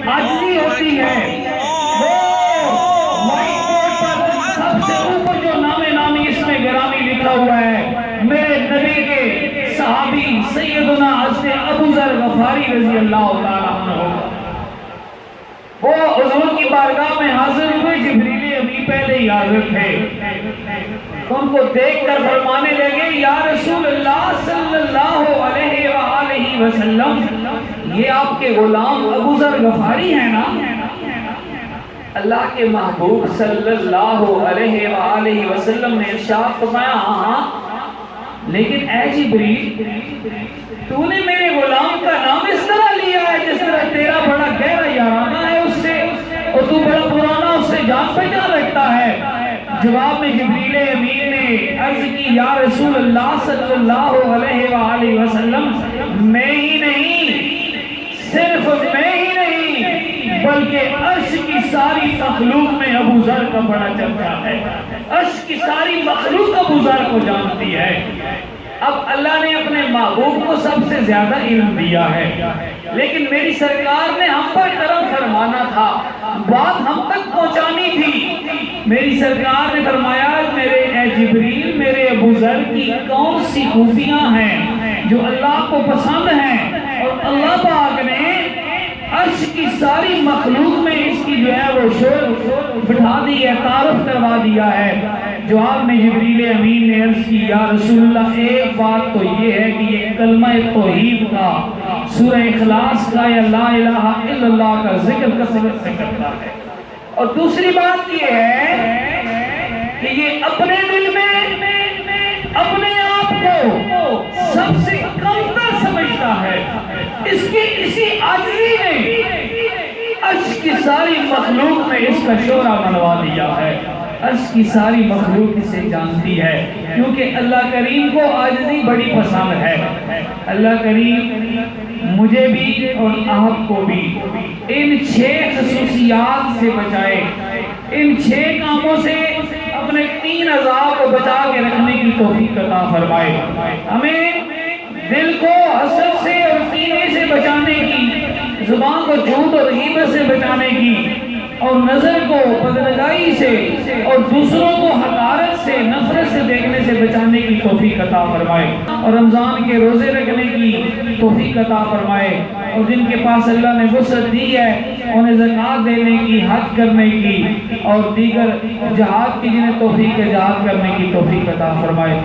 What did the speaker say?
عاجزی ہوتی ہے، وہ وائٹ بورڈ پر سب سے اوپر جو نامی اس میں گرامی لکھا ہوا ہے، میرے نبی کے صحابی سیدنا حضرت ابو ذر غفاری رضی اللہ تعالیٰ عنہ، وہ حضور کی بارگاہ میں حاضر ہوئے، جبریل امین پہلے ہی حاضر تھے، ان کو دیکھ کر فرمانے لگے یا رسول اللہ صلی اللہ علیہ وآلہ وسلم، یہ آپ کے غلام ابو ذر غفاری ہیں نا؟ اللہ کے محبوب صلی اللہ علیہ وآلہ وسلم نے ارشاد فرمایا ہاں، لیکن اے جبریل تو نے میرے غلام کا نام اس طرح لیا ہے جس طرح تیرا بڑا گہرا یارانہ ہے اس سے، اور تو بڑا پرانا اس سے جان پہچان رکھتا ہے۔ جواب میں جبریل امین نے عرض کی یا رسول اللہ صلی اللہ علیہ وآلہ وسلم، میں ہی نہیں، صرف میں ہی نہیں، بلکہ عرش کی ساری مخلوق میں ابو ذر کا بڑا چرچا ہے، عرش کی ساری مخلوق ابو ذر کو جانتی ہے۔ اب اللہ نے اپنے محبوب کو سب سے زیادہ علم دیا ہے، لیکن میری سرکار نے ہم پر کرم فرمانا تھا، بات ہم تک پہنچانی تھی۔ میری سرکار نے فرمایا میرے اے جبریل، میرے ابو ذر کی کون سی خوبیاں ہیں جو اللہ کو پسند ہیں، اور اللہ پاک نے عرش کی ساری مخلوق میں اس کی جو ہے وہ شور بٹھا دی ہے، تعارف کروا دیا ہے۔ جواب میں جبریل امین نے عرض کی یا رسول اللہ، ایک بات تو یہ ہے کہ یہ کلمہ توحید کا، سورہ اخلاص کا یا لا الہ الا اللہ کا ذکر کثرت سے کرتا ہے، اور دوسری بات یہ ہے کہ یہ اپنے دل میں اپنے آپ کو سب سے کمتر سمجھتا ہے، اس کی اسی عاجزی نے عرش کی ساری مخلوق میں اس کا شورا منوا دیا ہے، عرش کی ساری مخلوق اسے جانتی ہے، کیونکہ اللہ کریم کو عاجزی بڑی پسند ہے۔ اللہ کریم مجھے بھی اور آپ کو بھی ان 6 خصوصیات سے بچائے، ان 6 کاموں سے اپنے 3 اعضاء کو بچا کے رکھنے کی توفیق عطا فرمائے۔ ہمیں دل کو حسد سے اور کینے سے بچانے کی، زبان کو جھوٹ اور غیبت سے بچانے کی، اور نظر کو بدنگائی سے اور دوسروں کو حقارت سے، نفرت سے دیکھنے سے بچانے کی توفیق عطا فرمائے، اور رمضان کے روزے رکھنے کی توفیق عطا فرمائے، اور جن کے پاس اللہ نے وسعت دی ہے انہیں زکوٰۃ دینے کی، حج کرنے کی، اور دیگر جہاد کی جنہیں توفیق ہے جہاد کرنے کی توفیق عطا فرمائے۔